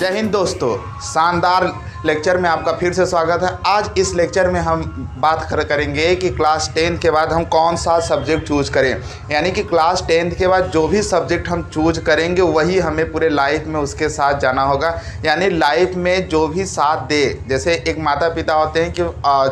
जय हिंद दोस्तों, शानदार लेक्चर में आपका फिर से स्वागत है। आज इस लेक्चर में हम बात करेंगे कि क्लास 10 के बाद हम कौन सा सब्जेक्ट चूज करें। यानी कि क्लास 10 के बाद जो भी सब्जेक्ट हम चूज करेंगे वही हमें पूरे लाइफ में उसके साथ जाना होगा। यानी लाइफ में जो भी साथ दे, जैसे एक माता पिता होते हैं कि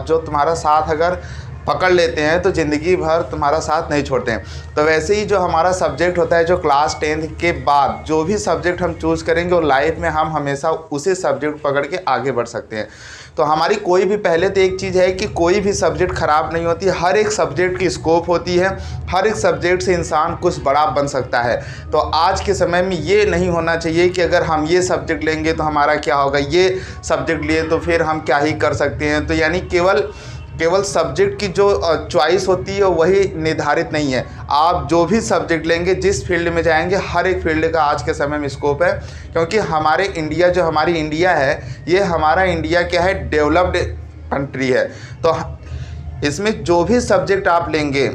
जो तुम्हारा साथ अगर पकड़ लेते हैं तो ज़िंदगी भर तुम्हारा साथ नहीं छोड़ते हैं, तो वैसे ही जो हमारा सब्जेक्ट होता है, जो क्लास 10 के बाद जो भी सब्जेक्ट हम चूज़ करेंगे और लाइफ में हम हमेशा उसी सब्जेक्ट पकड़ के आगे बढ़ सकते हैं। तो हमारी कोई भी, पहले तो एक चीज़ है कि कोई भी सब्जेक्ट ख़राब नहीं होती, हर एक सब्जेक्ट की स्कोप होती है, हर एक सब्जेक्ट से इंसान कुछ बड़ा बन सकता है। तो आज के समय में ये नहीं होना चाहिए कि अगर हम ये सब्जेक्ट लेंगे तो हमारा क्या होगा, ये सब्जेक्ट लिए तो फिर हम क्या ही कर सकते हैं। तो यानी केवल सब्जेक्ट की जो चॉइस होती है वही निर्धारित नहीं है। आप जो भी सब्जेक्ट लेंगे, जिस फील्ड में जाएंगे, हर एक फील्ड का आज के समय में स्कोप है। क्योंकि हमारे इंडिया, जो हमारी इंडिया है, ये हमारा इंडिया क्या है, डेवलप्ड कंट्री है। तो इसमें जो भी सब्जेक्ट आप लेंगे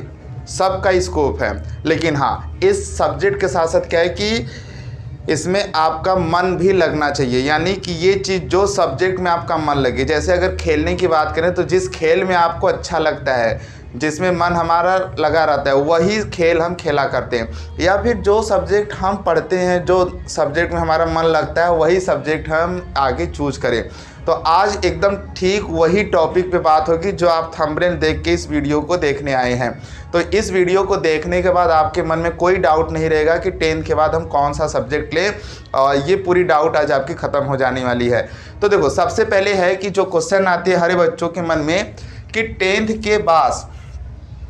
सबका स्कोप है। लेकिन हाँ, इस सब्जेक्ट के साथ साथ क्या है कि इसमें आपका मन भी लगना चाहिए। यानी कि ये चीज़, जो सब्जेक्ट में आपका मन लगे, जैसे अगर खेलने की बात करें तो जिस खेल में आपको अच्छा लगता है, जिसमें मन हमारा लगा रहता है, वही खेल हम खेला करते हैं। या फिर जो सब्जेक्ट हम पढ़ते हैं, जो सब्जेक्ट में हमारा मन लगता है, वही सब्जेक्ट हम आगे चूज करें। तो आज एकदम ठीक वही टॉपिक पे बात होगी जो आप थंबनेल देख के इस वीडियो को देखने आए हैं। तो इस वीडियो को देखने के बाद आपके मन में कोई डाउट नहीं रहेगा कि 10 के बाद हम कौन सा सब्जेक्ट लें। ये पूरी डाउट आज आपकी ख़त्म हो जाने वाली है। तो देखो, सबसे पहले है कि जो क्वेश्चन आते हैं हर बच्चों के मन में कि 10th के बाद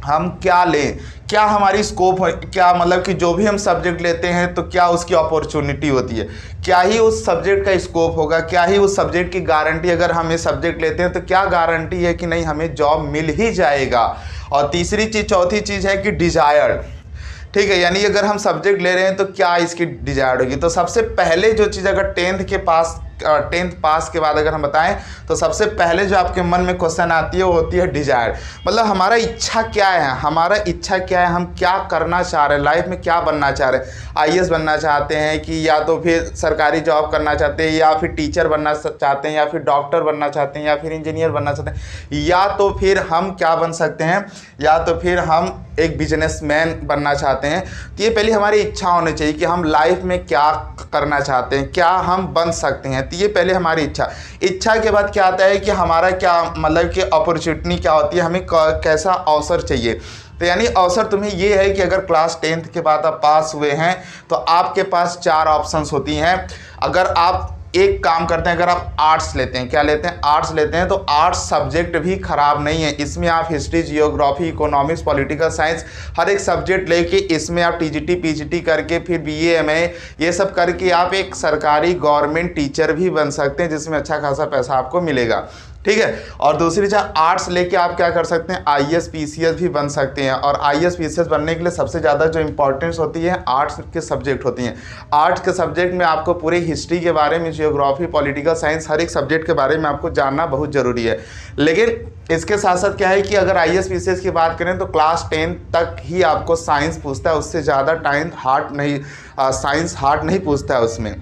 हम क्या लें, क्या हमारी स्कोप है, क्या मतलब कि जो भी हम सब्जेक्ट लेते हैं तो क्या उसकी अपॉर्चुनिटी होती है, क्या ही उस सब्जेक्ट का स्कोप होगा, क्या ही उस सब्जेक्ट की गारंटी, अगर हम ये सब्जेक्ट लेते हैं तो क्या गारंटी है कि नहीं हमें जॉब मिल ही जाएगा। और तीसरी चीज़, चौथी चीज़ है कि डिजायर्ड, ठीक है, यानी अगर हम सब्जेक्ट ले रहे हैं तो क्या इसकी डिजायर्ड होगी। तो सबसे पहले जो चीज़, अगर 10th पास के बाद अगर हम बताएं तो सबसे पहले जो आपके मन में क्वेश्चन आती है वो होती है डिजायर। मतलब हमारा इच्छा क्या है, हमारा इच्छा क्या है, हम क्या करना चाह रहे हैं, लाइफ में क्या बनना चाह रहे हैं। आईएएस बनना चाहते हैं कि या तो फिर सरकारी जॉब करना चाहते हैं, या फिर टीचर बनना चाहते हैं, या फिर डॉक्टर बनना चाहते हैं, या फिर इंजीनियर बनना चाहते हैं, या तो फिर हम क्या बन सकते हैं, या तो फिर हम एक बिजनेसमैन बनना चाहते हैं। तो ये पहले हमारी इच्छा होनी चाहिए कि हम लाइफ में क्या करना चाहते हैं, क्या हम बन सकते हैं। तो ये पहले हमारी इच्छा के बाद क्या आता है कि हमारा क्या मतलब कि अपॉर्चुनिटी क्या होती है, हमें कैसा अवसर चाहिए। तो यानी अवसर तुम्हें ये है कि अगर क्लास 10th के बाद आप पास हुए हैं तो आपके पास 4 ऑप्शंस होती हैं। अगर आप एक काम करते हैं, अगर आप आर्ट्स लेते हैं, क्या लेते हैं, आर्ट्स लेते हैं, तो आर्ट्स सब्जेक्ट भी खराब नहीं है। इसमें आप history, geography, economics, political science, हर एक सब्जेक्ट लेके इसमें आप टीजीटी, पीजीटी करके फिर बीए, एमए ये सब करके आप एक सरकारी गवर्नमेंट टीचर भी बन सकते हैं, जिसमें अच्छा खासा पैसा आपको मिलेगा, ठीक है। और दूसरी चीज़, आर्ट्स लेके आप क्या कर सकते हैं, आईएएस, पीसीएस भी बन सकते हैं। और आईएएस, पीसीएस बनने के लिए सबसे ज़्यादा जो इंपॉर्टेंस होती है, आर्ट्स के सब्जेक्ट होती हैं। आर्ट्स के सब्जेक्ट में आपको पूरे हिस्ट्री के बारे में, जियोग्राफी, पॉलिटिकल साइंस, हर एक सब्जेक्ट के बारे में आपको जानना बहुत ज़रूरी है। लेकिन इसके साथ साथ क्या है कि अगर आईएएस, पीसीएस की बात करें तो क्लास 10 तक ही आपको साइंस पूछता है, उससे ज़्यादा साइंस हार्ड नहीं पूछता है उसमें।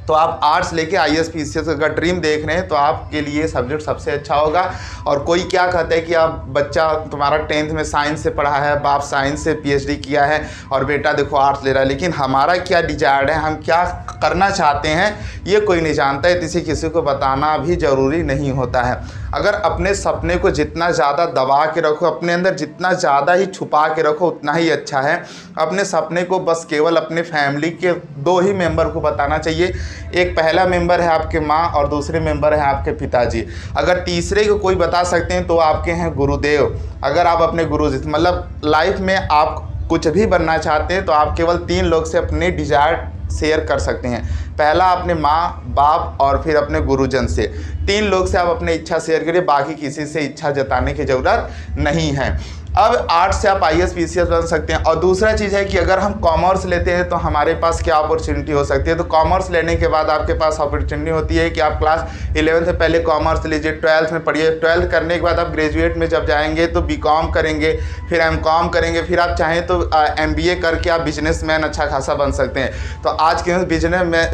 तो आप आर्ट्स लेके आईएएस, पीसीएस का ड्रीम देख रहे हैं तो आपके लिए सब्जेक्ट सबसे अच्छा होगा। और कोई क्या कहता है कि आप बच्चा तुम्हारा 10th में साइंस से पढ़ा है, बाप साइंस से पीएचडी किया है और बेटा देखो आर्ट्स ले रहा है, लेकिन हमारा क्या डिजायर्ड है, हम क्या करना चाहते हैं, ये कोई नहीं जानता है। किसी को बताना भी ज़रूरी नहीं होता है। अगर अपने सपने को जितना ज़्यादा दबा के रखो, अपने अंदर जितना ज़्यादा ही छुपा के रखो, उतना ही अच्छा है। अपने सपने को बस केवल अपने फैमिली के 2 ही मेंबर को बताना चाहिए। एक पहला मेंबर है आपके माँ और दूसरे मेंबर है आपके पिताजी। अगर तीसरे को कोई बता सकते हैं तो आपके हैं गुरुदेव। अगर आप अपने गुरुजी, मतलब लाइफ में आप कुछ भी बनना चाहते हैं तो आप केवल 3 लोग से अपने डिजायर शेयर कर सकते हैं। पहला अपने माँ बाप और फिर अपने गुरुजन से। 3 लोग से आप अपनी इच्छा शेयर करिए, बाकी किसी से इच्छा जताने की ज़रूरत नहीं है। अब आर्ट्स से आप IAS PCS बन सकते हैं। और दूसरा चीज़ है कि अगर हम कॉमर्स लेते हैं तो हमारे पास क्या अपॉर्चुनिटी हो सकती है। तो कॉमर्स लेने के बाद आपके पास अपॉर्चुनिटी होती है कि आप क्लास 11 से पहले कॉमर्स लीजिए, 12th में पढ़िए, 12th करने के बाद आप ग्रेजुएट में जब जाएंगे तो BCom करेंगे, फिर MCom करेंगे, फिर आप चाहें तो MBA करके आप बिजनेसमैन अच्छा खासा बन सकते हैं। तो आज के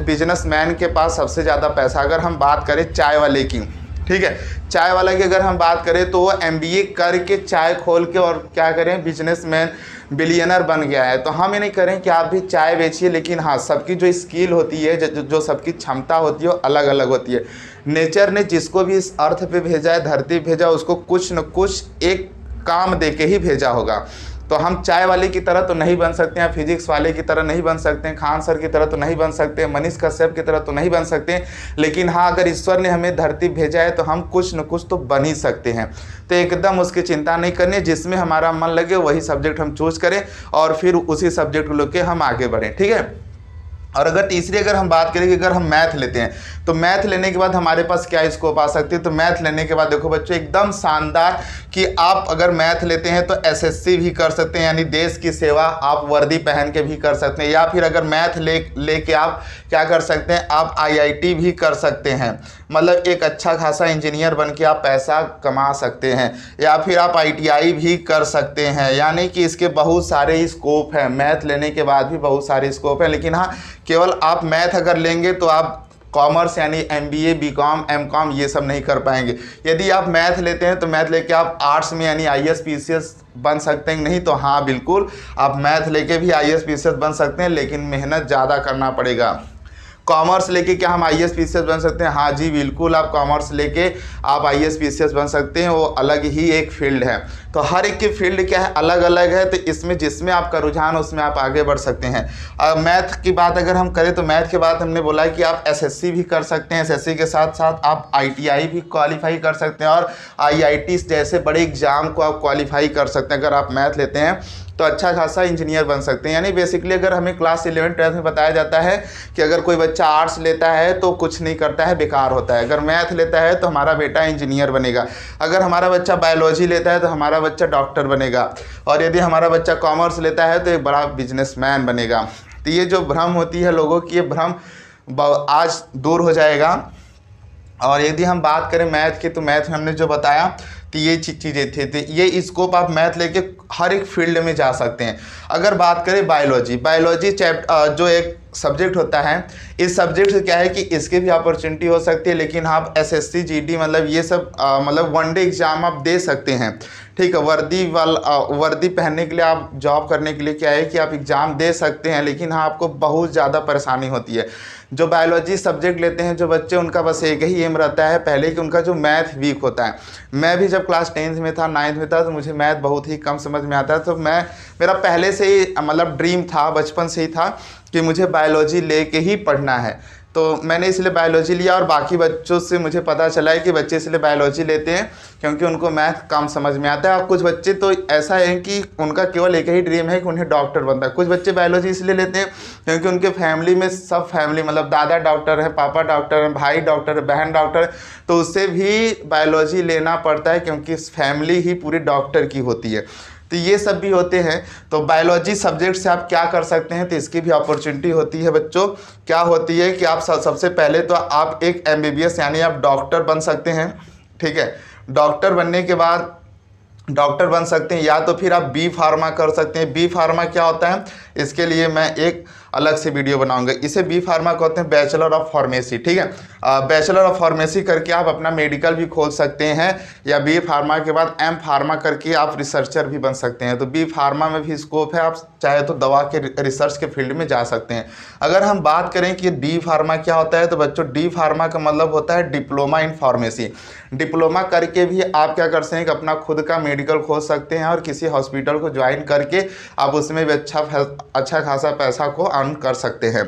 बिजनेसमैन के पास सबसे ज़्यादा पैसा, अगर हम बात करें चाय वाले की, ठीक है, चाय वाला की अगर हम बात करें तो वो MBA करके चाय खोल के और क्या करें, बिजनेसमैन बिलियनर बन गया है। तो हम ये नहीं करें कि आप भी चाय बेचिए, लेकिन हाँ, सबकी जो स्किल होती है, जो सबकी क्षमता होती है वो अलग अलग होती है। नेचर ने जिसको भी इस अर्थ पे भेजा है, धरती भेजा, उसको कुछ न कुछ एक काम दे के ही भेजा होगा। तो हम चाय वाले की तरह तो नहीं बन सकते हैं, फिजिक्स वाले की तरह नहीं बन सकते हैं, खान सर की तरह तो नहीं बन सकते, मनीष कश्यप की तरह तो नहीं बन सकते, लेकिन हाँ, अगर ईश्वर ने हमें धरती भेजा है तो हम कुछ न कुछ तो बन ही सकते हैं। तो एकदम उसकी चिंता नहीं करनी है, जिसमें हमारा मन लगे वही सब्जेक्ट हम चूज करें और फिर उसी सब्जेक्ट को लेकर हम आगे बढ़ें, ठीक है। और अगर तीसरी अगर हम बात करें कि अगर हम मैथ लेते हैं तो मैथ लेने के बाद हमारे पास क्या स्कोप आ सकती है। तो मैथ लेने के बाद देखो बच्चों, एकदम शानदार कि आप अगर मैथ लेते हैं तो SSC भी कर सकते हैं, यानी देश की सेवा आप वर्दी पहन के भी कर सकते हैं, या फिर अगर मैथ लेके आप क्या कर सकते हैं, आप IIT भी कर सकते हैं, मतलब एक अच्छा खासा इंजीनियर बन के आप पैसा कमा सकते हैं, या फिर आप ITI भी कर सकते हैं। यानी कि इसके बहुत सारे स्कोप हैं, मैथ लेने के बाद भी बहुत सारे स्कोप हैं। लेकिन हाँ, केवल आप मैथ अगर लेंगे तो आप कॉमर्स यानी MBA BCom MCom ये सब नहीं कर पाएंगे। यदि आप मैथ लेते हैं तो मैथ लेके आप आर्ट्स में यानी IAS PCS बन सकते हैं। नहीं तो हाँ, बिल्कुल आप मैथ लेके भी IAS PCS बन सकते हैं, लेकिन मेहनत ज़्यादा करना पड़ेगा। कॉमर्स लेके क्या हम IAS PCS बन सकते हैं? हाँ जी, बिल्कुल आप कॉमर्स लेके आप IAS PCS बन सकते हैं, वो अलग ही एक फील्ड है। तो हर एक की फील्ड क्या है, अलग अलग है। तो इसमें जिसमें आपका रुझान उसमें आप आगे बढ़ सकते हैं। मैथ की बात अगर हम करें तो मैथ के बाद हमने बोला है कि आप SSC भी कर सकते हैं, SSC के साथ साथ आप ITI भी क्वालिफाई कर सकते हैं, और IIT जैसे बड़े एग्जाम को आप क्वालिफाई कर सकते हैं। अगर आप मैथ लेते हैं तो अच्छा खासा इंजीनियर बन सकते हैं। यानी बेसिकली अगर हमें क्लास 11 12 में बताया जाता है कि अगर कोई बच्चा आर्ट्स लेता है तो कुछ नहीं करता है, बेकार होता है। अगर मैथ लेता है तो हमारा बेटा इंजीनियर बनेगा, अगर हमारा बच्चा बायोलॉजी लेता है तो हमारा बच्चा डॉक्टर बनेगा, और यदि हमारा बच्चा कॉमर्स लेता है तो एक बड़ा बिजनेसमैन बनेगा। तो ये जो भ्रम होती है लोगों की, ये भ्रम आज दूर हो जाएगा। और यदि हम बात करें मैथ की, तो मैथ में हमने जो बताया तो ये चीज़ें थी। तो ये स्कोप आप मैथ लेके हर एक फील्ड में जा सकते हैं। अगर बात करें बायोलॉजी चैप्टर जो एक सब्जेक्ट होता है, इस सब्जेक्ट से क्या है कि इसके भी अपॉर्चुनिटी हो सकती है, लेकिन आप SSC GD मतलब ये सब मतलब वनडे एग्जाम आप दे सकते हैं, ठीक है। वर्दी पहनने के लिए आप जॉब करने के लिए क्या है कि आप एग्ज़ाम दे सकते हैं, लेकिन हाँ, आपको बहुत ज़्यादा परेशानी होती है। जो बायोलॉजी सब्जेक्ट लेते हैं जो बच्चे, उनका बस एक ही एम रहता है पहले कि उनका जो मैथ वीक होता है। मैं भी जब क्लास 10th में था, 9th में था, तो मुझे मैथ बहुत ही कम समझ में आता है। तो मेरा पहले से ही मतलब ड्रीम था, बचपन से ही था कि मुझे बायोलॉजी लेके ही पढ़ना है। तो मैंने इसलिए बायोलॉजी लिया, और बाकी बच्चों से मुझे पता चला है कि बच्चे इसलिए बायोलॉजी लेते हैं क्योंकि उनको मैथ कम समझ में आता है। और कुछ बच्चे तो ऐसा है कि उनका केवल एक ही ड्रीम है कि उन्हें डॉक्टर बनना है। कुछ बच्चे बायोलॉजी इसलिए लेते हैं क्योंकि उनके फैमिली में सब फैमिली मतलब दादा डॉक्टर है, पापा डॉक्टर है, भाई डॉक्टर है, बहन डॉक्टर है, तो उससे भी बायोलॉजी लेना पड़ता है क्योंकि फैमिली ही पूरी डॉक्टर की होती है। तो ये सब भी होते हैं। तो बायोलॉजी सब्जेक्ट से आप क्या कर सकते हैं, तो इसकी भी अपॉर्चुनिटी होती है बच्चों। क्या होती है कि आप सबसे पहले तो आप एक MBBS यानी आप डॉक्टर बन सकते हैं, ठीक है। डॉक्टर बनने के बाद डॉक्टर बन सकते हैं, या तो फिर आप B फार्मा कर सकते हैं। B फार्मा क्या होता है, इसके लिए मैं एक अलग से वीडियो बनाऊंगा। इसे B फार्मा कहते हैं बैचलर ऑफ फार्मेसी, ठीक है। बैचलर ऑफ फार्मेसी करके आप अपना मेडिकल भी खोल सकते हैं, या B फार्मा के बाद M फार्मा करके आप रिसर्चर भी बन सकते हैं। तो B फार्मा में भी स्कोप है, आप चाहे तो दवा के रिसर्च के फील्ड में जा सकते हैं। अगर हम बात करें कि D फार्मा क्या होता है, तो बच्चों D फार्मा का मतलब होता है डिप्लोमा इन फार्मेसी। डिप्लोमा करके भी आप क्या कर सकते हैं कि अपना खुद का मेडिकल खोल सकते हैं, और किसी हॉस्पिटल को ज्वाइन करके आप उसमें भी अच्छा खासा पैसा को अर्न कर सकते हैं।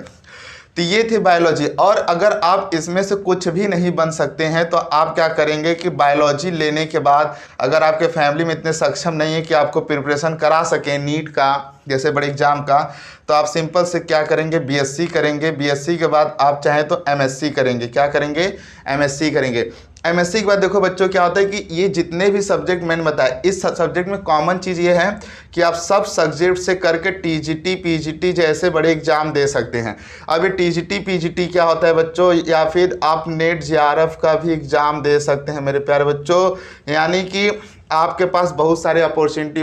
तो ये थी बायोलॉजी। और अगर आप इसमें से कुछ भी नहीं बन सकते हैं तो आप क्या करेंगे कि बायोलॉजी लेने के बाद अगर आपके फैमिली में इतने सक्षम नहीं है कि आपको प्रिपरेशन करा सकें नीट का जैसे बड़े एग्जाम का, तो आप सिंपल से क्या करेंगे, BSc करेंगे। BSc के बाद आप चाहें तो MSc करेंगे। क्या करेंगे, MSc करेंगे। एमएससी के बाद देखो बच्चों क्या होता है कि ये जितने भी सब्जेक्ट मैंने बताया, इस सब्जेक्ट में कॉमन चीज़ ये है कि आप सब सब्जेक्ट से करके टीजीटी पीजीटी जैसे बड़े एग्जाम दे सकते हैं। अब ये टीजीटी पीजीटी क्या होता है बच्चों, या फिर आप नेट जेआरएफ का भी एग्ज़ाम दे सकते हैं मेरे प्यारे बच्चों। यानी कि आपके पास बहुत सारे अपॉर्चुनिटी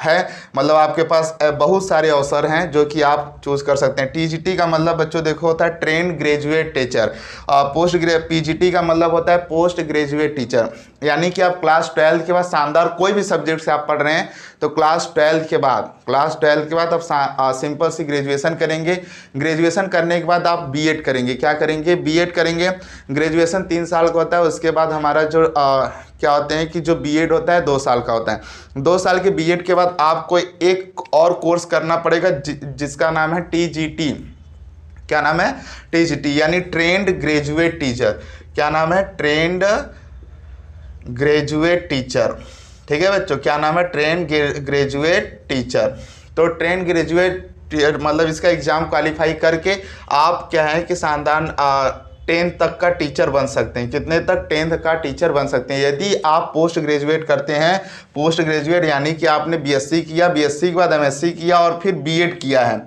है, मतलब आपके पास बहुत सारे अवसर हैं जो कि आप चूज़ कर सकते हैं। टीजीटी का मतलब बच्चों देखो होता है ट्रेंड ग्रेजुएट टीचर, पीजीटी का मतलब होता है पोस्ट ग्रेजुएट टीचर। यानी कि आप क्लास 12 के बाद शानदार कोई भी सब्जेक्ट से आप पढ़ रहे हैं तो क्लास 12 के बाद आप सिंपल सी ग्रेजुएशन करेंगे। ग्रेजुएशन करने के बाद आप बीएड करेंगे। क्या करेंगे? बीएड करेंगे। ग्रेजुएशन 3 साल का होता है, उसके बाद हमारा जो क्या होते हैं कि जो बीएड होता है 2 साल का होता है। 2 साल के बीएड के बाद आपको एक और कोर्स करना पड़ेगा जिसका नाम है टीजीटी। क्या नाम है? टीजीटी, यानी ट्रेंड ग्रेजुएट टीचर। क्या नाम है? Trained graduate teacher. ठीक है बच्चों, क्या नाम है? Trained graduate teacher. तो ट्रेंड ग्रेजुएट मतलब इसका एग्जाम क्वालिफाई करके आप क्या है कि शानदार 10th तक का टीचर बन सकते हैं। कितने तक? 10th का टीचर बन सकते हैं। यदि आप पोस्ट ग्रेजुएट करते हैं, पोस्ट ग्रेजुएट यानी कि आपने बीएससी किया, बीएससी के बाद एमएससी किया और फिर बीएड किया है,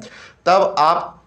तब आप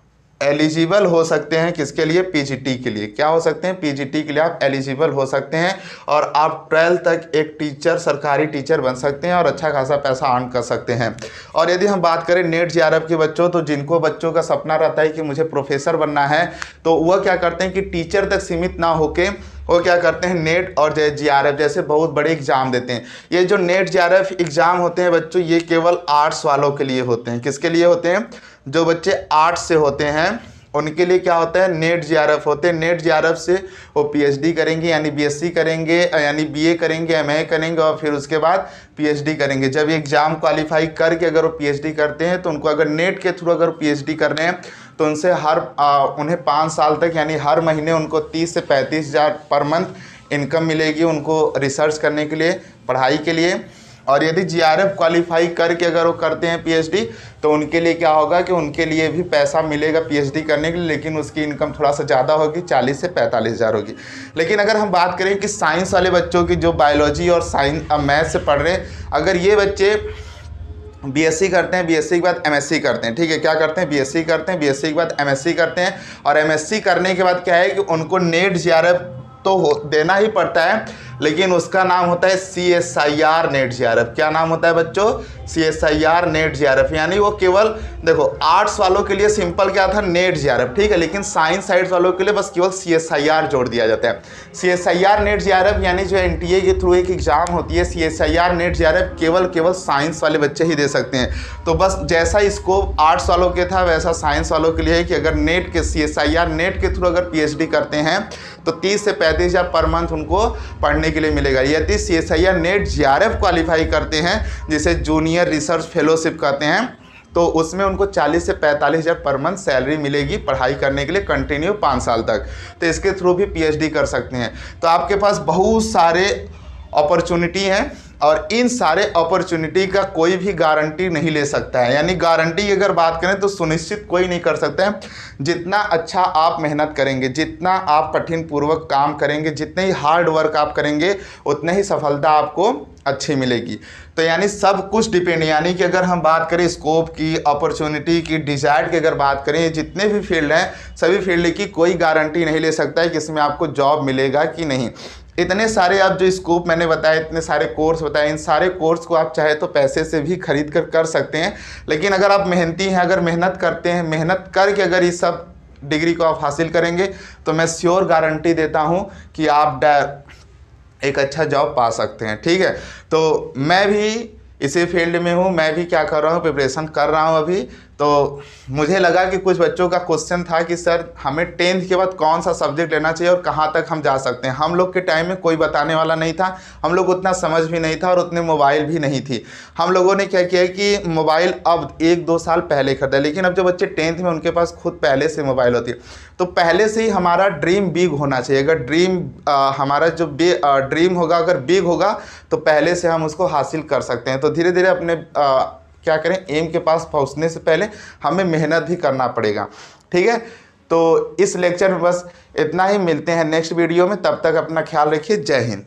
एलिजिबल हो सकते हैं। किसके लिए? पीजीटी के लिए। क्या हो सकते हैं? पीजीटी के लिए आप एलिजिबल हो सकते हैं और आप 12th तक एक टीचर, सरकारी टीचर बन सकते हैं और अच्छा खासा पैसा अर्न कर सकते हैं। और यदि हम बात करें नेट जेआरएफ के बच्चों, तो जिनको बच्चों का सपना रहता है कि मुझे प्रोफेसर बनना है, तो वह क्या करते हैं कि टीचर तक सीमित ना होके वो क्या करते हैं, नेट और जेआरएफ जैसे बहुत बड़े एग्जाम देते हैं। ये जो नेट जेआरएफ एग्जाम होते हैं बच्चों, ये केवल आर्ट्स वालों के लिए होते हैं। किसके लिए होते हैं? जो बच्चे आर्ट्स से होते हैं उनके लिए क्या होता है? नेट जेआरएफ होते हैं। नेट जेआरएफ से वो पीएचडी करेंगे, यानी बीएससी करेंगे, यानी बीए करेंगे, एमए करेंगे और फिर उसके बाद पीएचडी करेंगे। जब ये एग्जाम क्वालिफाई करके अगर वो पीएचडी करते हैं तो उनको अगर नेट के थ्रू अगर पीएचडी कर रहे हैं तो उनसे उन्हें 5 साल तक यानी हर महीने उनको 30 से 35 हज़ार पर मंथ इनकम मिलेगी उनको रिसर्च करने के लिए, पढ़ाई के लिए। और यदि जीआरएफ क्वालिफाई करके अगर वो करते हैं पीएचडी तो उनके लिए क्या होगा कि उनके लिए भी पैसा मिलेगा पीएचडी करने के लिए, लेकिन उसकी इनकम थोड़ा सा ज़्यादा होगी, 40 से 45 हज़ार होगी। लेकिन अगर हम बात करें कि साइंस वाले बच्चों की जो बायोलॉजी और मैथ से पढ़ रहे हैं, अगर ये बच्चे बीएससी करते हैं, बीएससी के बाद एमएससी करते हैं, ठीक है, क्या करते हैं? बीएससी करते हैं, बीएससी के बाद एमएससी करते हैं और एमएससी करने के बाद क्या है कि उनको नेट जीआरएफ तो देना ही पड़ता है, लेकिन उसका नाम होता है CSIR नेट जीआरएफ। क्या नाम होता है बच्चों? CSIR net GRF. यानी वो केवल देखो आर्ट्स वालों के लिए सिंपल क्या था? नेट जीआरएफ, ठीक है, लेकिन साइंस साइड्स वालों के लिए बस केवल CSIR जोड़ दिया जाता है। CSIR नेट जीआरएफ यानी जो एनटीए के थ्रू एक एग्जाम होती है, CSIR नेट जीआरएफ केवल साइंस वाले बच्चे ही दे सकते हैं। तो बस जैसा स्कोप आर्ट्स वालों के था वैसा साइंस वालों के लिए है कि अगर नेट के CSIR नेट के थ्रू अगर पीएचडी करते हैं तो 30 से 35 हज़ार पर मंथ उनको पढ़ने के लिए मिलेगा। यदि CSIR नेट जीआरएफ क्वालिफाई करते हैं, जिसे जूनियर रिसर्च फेलोशिप कहते हैं, तो उसमें उनको 40 से 45 हज़ार पर मंथ सैलरी मिलेगी पढ़ाई करने के लिए कंटिन्यू 5 साल तक। तो इसके थ्रू भी पीएचडी कर सकते हैं। तो आपके पास बहुत सारे अपॉर्चुनिटी हैं और इन सारे अपॉर्चुनिटी का कोई भी गारंटी नहीं ले सकता है। यानी गारंटी की अगर बात करें तो सुनिश्चित कोई नहीं कर सकता है। जितना अच्छा आप मेहनत करेंगे, जितना आप कठिन पूर्वक काम करेंगे, जितने ही हार्ड वर्क आप करेंगे, उतने ही सफलता आपको अच्छी मिलेगी। तो यानी सब कुछ डिपेंड, यानी कि अगर हम बात करें स्कोप की, अपॉर्चुनिटी की, डिजायर की अगर बात करें, जितने भी फील्ड हैं सभी फील्ड की कोई गारंटी नहीं ले सकता है कि इसमें आपको जॉब मिलेगा कि नहीं। इतने सारे आप जो स्कोप मैंने बताया, इतने सारे कोर्स बताए, इन सारे कोर्स को आप चाहे तो पैसे से भी खरीद कर सकते हैं। लेकिन अगर आप मेहनती हैं, अगर मेहनत करते हैं, मेहनत करके अगर इस सब डिग्री को आप हासिल करेंगे तो मैं श्योर गारंटी देता हूं कि आप एक अच्छा जॉब पा सकते हैं। ठीक है, तो मैं भी इसी फील्ड में हूँ, मैं भी क्या कर रहा हूँ, प्रिपरेशन कर रहा हूँ अभी। तो मुझे लगा कि कुछ बच्चों का क्वेश्चन था कि सर हमें 10th के बाद कौन सा सब्जेक्ट लेना चाहिए और कहाँ तक हम जा सकते हैं। हम लोग के टाइम में कोई बताने वाला नहीं था, हम लोग उतना समझ भी नहीं था और उतने मोबाइल भी नहीं थी। हम लोगों ने क्या किया कि मोबाइल अब 1-2 साल पहले खरीदा, लेकिन अब जो बच्चे 10th में उनके पास खुद पहले से मोबाइल होती है। तो पहले से ही हमारा ड्रीम बिग होना चाहिए। अगर हमारा जो ड्रीम होगा अगर बिग होगा तो पहले से हम उसको हासिल कर सकते हैं। तो धीरे धीरे अपने क्या करें, एम के पास पहुंचने से पहले हमें मेहनत भी करना पड़ेगा। ठीक है, तो तो इस लेक्चर में बस इतना ही, मिलते हैं नेक्स्ट वीडियो में, तब तक अपना ख्याल रखिए। जय हिंद।